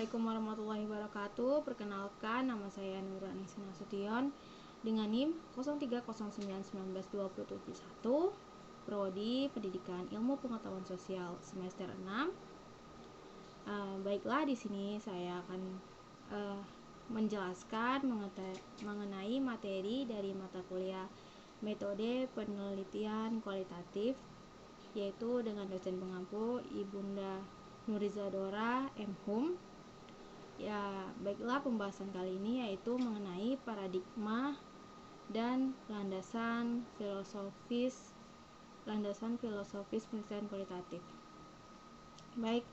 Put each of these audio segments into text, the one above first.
Assalamualaikum warahmatullahi wabarakatuh. Perkenalkan, nama saya Nurani Nasution dengan NIM 0309192071, Prodi Pendidikan Ilmu Pengetahuan Sosial semester 6. Baiklah, di sini saya akan menjelaskan mengenai materi dari mata kuliah Metode Penelitian Kualitatif, yaitu dengan dosen pengampu Ibunda Nurizadora M.Hum. Ya, baiklah, pembahasan kali ini yaitu mengenai paradigma dan landasan filosofis penelitian kualitatif. Baik,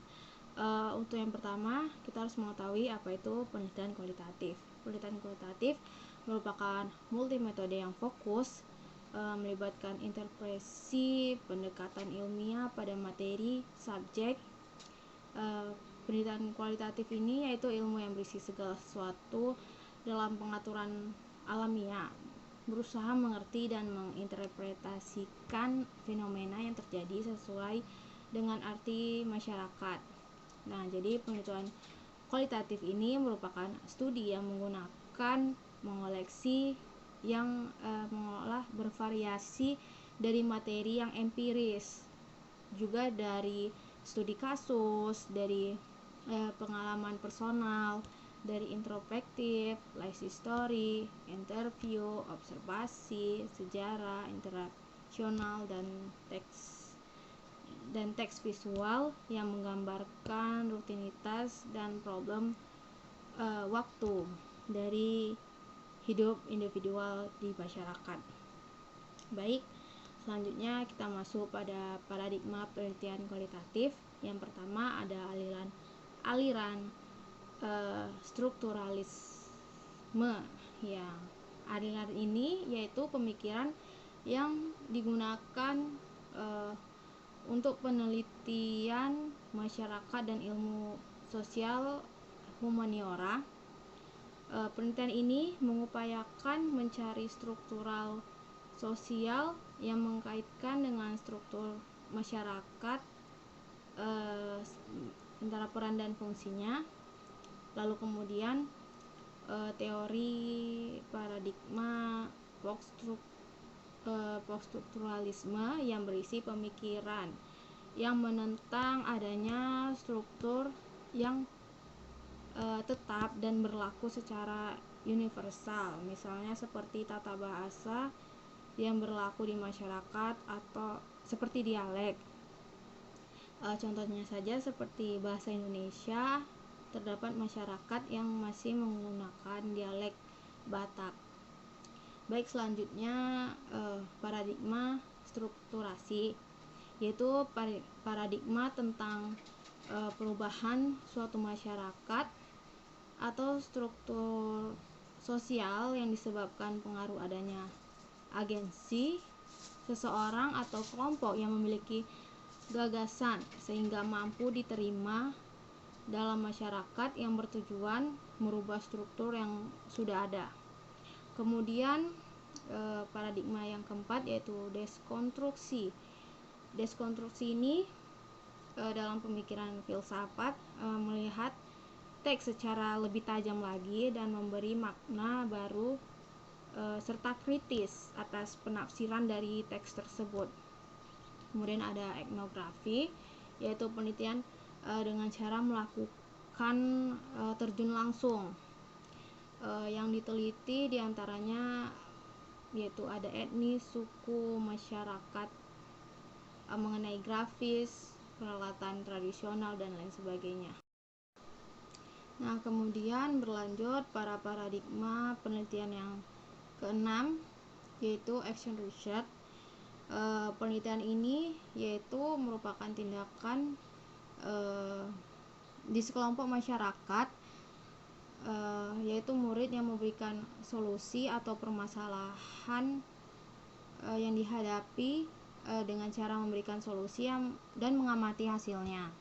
untuk yang pertama kita harus mengetahui apa itu penelitian kualitatif. Penelitian kualitatif merupakan multimetode yang fokus melibatkan interpretasi pendekatan ilmiah pada materi, subjek. Penelitian kualitatif ini yaitu ilmu yang berisi segala sesuatu dalam pengaturan alamiah, berusaha mengerti dan menginterpretasikan fenomena yang terjadi sesuai dengan arti masyarakat. Nah, jadi penelitian kualitatif ini merupakan studi yang menggunakan mengoleksi yang mengolah bervariasi dari materi yang empiris, juga dari studi kasus, dari pengalaman personal, dari introspektif, life history, interview, observasi, sejarah, interaksional, dan teks visual yang menggambarkan rutinitas dan problem waktu dari hidup individual di masyarakat. Baik, selanjutnya kita masuk pada paradigma penelitian kualitatif. Yang pertama ada aliran strukturalisme. Yang aliran ini yaitu pemikiran yang digunakan untuk penelitian masyarakat dan ilmu sosial humaniora. Penelitian ini mengupayakan mencari struktural sosial yang mengkaitkan dengan struktur masyarakat, antara peran dan fungsinya. Lalu kemudian teori paradigma poststrukturalisme yang berisi pemikiran yang menentang adanya struktur yang tetap dan berlaku secara universal, misalnya seperti tata bahasa yang berlaku di masyarakat atau seperti dialek. Contohnya saja seperti bahasa Indonesia, terdapat masyarakat yang masih menggunakan dialek Batak. Baik, selanjutnya paradigma strukturasi, yaitu paradigma tentang perubahan suatu masyarakat atau struktur sosial yang disebabkan pengaruh adanya agensi seseorang atau kelompok yang memiliki gagasan sehingga mampu diterima dalam masyarakat yang bertujuan merubah struktur yang sudah ada. Kemudian paradigma yang keempat yaitu deskonstruksi. Deskonstruksi ini dalam pemikiran filsafat melihat teks secara lebih tajam lagi dan memberi makna baru serta kritis atas penafsiran dari teks tersebut. Kemudian ada etnografi, yaitu penelitian dengan cara melakukan terjun langsung. Yang diteliti diantaranya yaitu ada etnis, suku, masyarakat, mengenai grafis, peralatan tradisional, dan lain sebagainya. Nah, kemudian berlanjut para paradigma penelitian yang keenam, yaitu action research. Penelitian ini yaitu merupakan tindakan di sekelompok masyarakat, yaitu murid yang memberikan solusi atau permasalahan yang dihadapi dengan cara memberikan solusi dan mengamati hasilnya,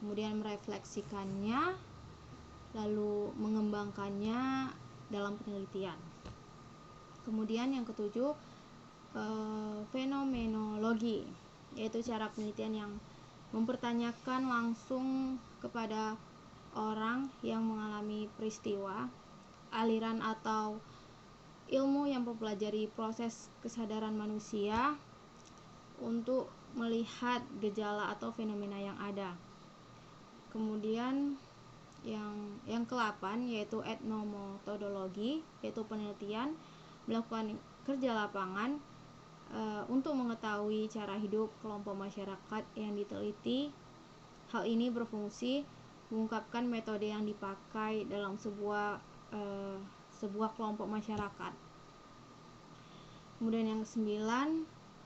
kemudian merefleksikannya, lalu mengembangkannya dalam penelitian. Kemudian yang ketujuh, fenomenologi, yaitu cara penelitian yang mempertanyakan langsung kepada orang yang mengalami peristiwa, aliran atau ilmu yang mempelajari proses kesadaran manusia untuk melihat gejala atau fenomena yang ada. Kemudian yang ke-8 yaitu etnometodologi, yaitu penelitian melakukan kerja lapangan untuk mengetahui cara hidup kelompok masyarakat yang diteliti. Hal ini berfungsi mengungkapkan metode yang dipakai dalam sebuah kelompok masyarakat. Kemudian yang ke-9,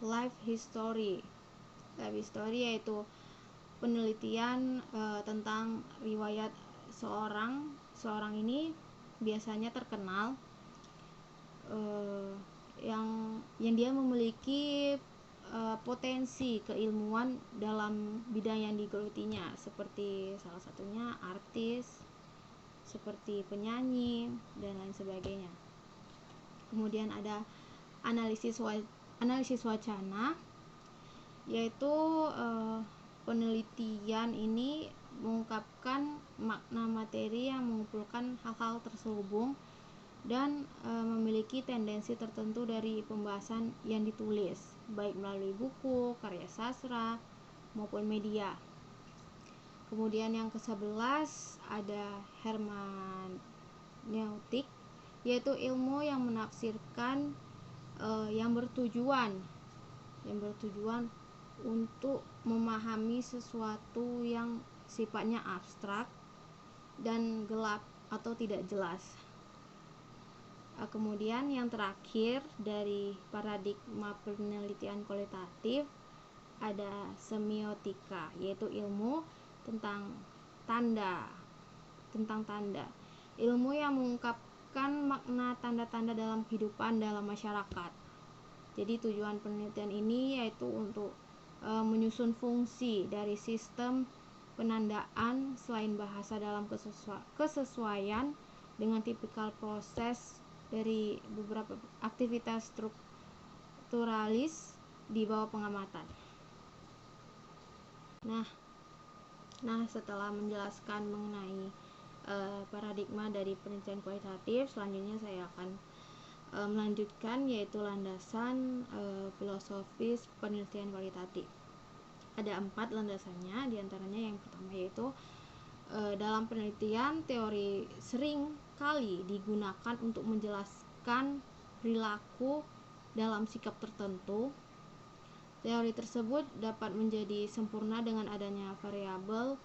life history. Life history yaitu penelitian tentang riwayat seorang ini biasanya terkenal yang dia memiliki potensi keilmuan dalam bidang yang digelutinya, seperti salah satunya artis, seperti penyanyi dan lain sebagainya. Kemudian ada analisis wacana, yaitu penelitian ini mengungkapkan makna materi yang mengumpulkan hal-hal terselubung dan memiliki tendensi tertentu dari pembahasan yang ditulis, baik melalui buku, karya sastra, maupun media. Kemudian yang ke-11 ada hermeneutik, yaitu ilmu yang menafsirkan yang bertujuan untuk memahami sesuatu yang sifatnya abstrak dan gelap atau tidak jelas. Kemudian yang terakhir dari paradigma penelitian kualitatif ada semiotika, yaitu ilmu tentang tanda. Ilmu yang mengungkapkan makna tanda-tanda dalam kehidupan dalam masyarakat. Jadi tujuan penelitian ini yaitu untuk menyusun fungsi dari sistem penandaan selain bahasa dalam kesesuaian dengan tipikal proses dari beberapa aktivitas strukturalis di bawah pengamatan. Nah, setelah menjelaskan mengenai paradigma dari penelitian kualitatif, selanjutnya saya akan melanjutkan yaitu landasan filosofis penelitian kualitatif. Ada 4 landasannya, diantaranya yang pertama yaitu dalam penelitian teori sering kali digunakan untuk menjelaskan perilaku dalam sikap tertentu. Teori tersebut dapat menjadi sempurna dengan adanya variabel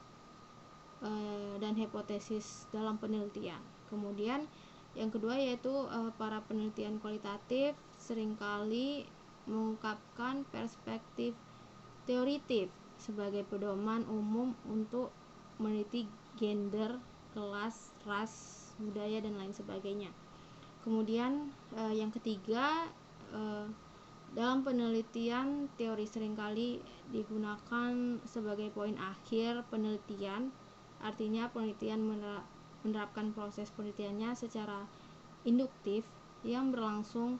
dan hipotesis dalam penelitian. Kemudian yang kedua yaitu para penelitian kualitatif seringkali mengungkapkan perspektif teoritif sebagai pedoman umum untuk meneliti gender, kelas, ras, budaya dan lain sebagainya. Kemudian yang ketiga, dalam penelitian teori seringkali digunakan sebagai poin akhir penelitian. Artinya penelitian menerapkan proses penelitiannya secara induktif yang berlangsung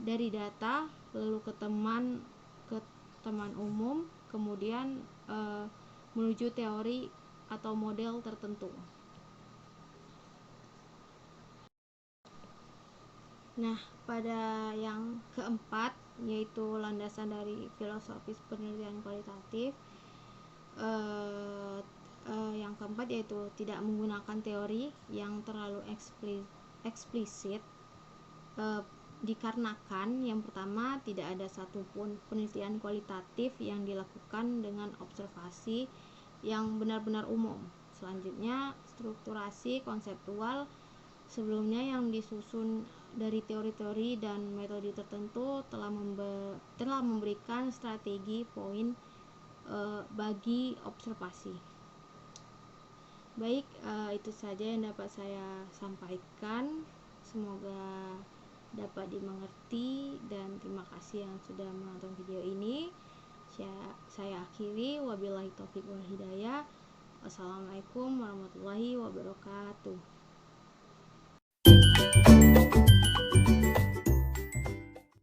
dari data lalu ke teman umum, kemudian menuju teori atau model tertentu. Nah, pada yang keempat yaitu landasan dari filosofis penelitian kualitatif, yang keempat yaitu tidak menggunakan teori yang terlalu eksplisit, dikarenakan yang pertama tidak ada satupun penelitian kualitatif yang dilakukan dengan observasi yang benar-benar umum. Selanjutnya, strukturasi konseptual sebelumnya yang disusun dari teori-teori dan metode tertentu telah memberikan strategi poin bagi observasi. Baik, itu saja yang dapat saya sampaikan. Semoga dapat dimengerti dan terima kasih yang sudah menonton video ini. Saya akhiri, wabillahi taufiq wal hidayah. Wassalamualaikum warahmatullahi wabarakatuh.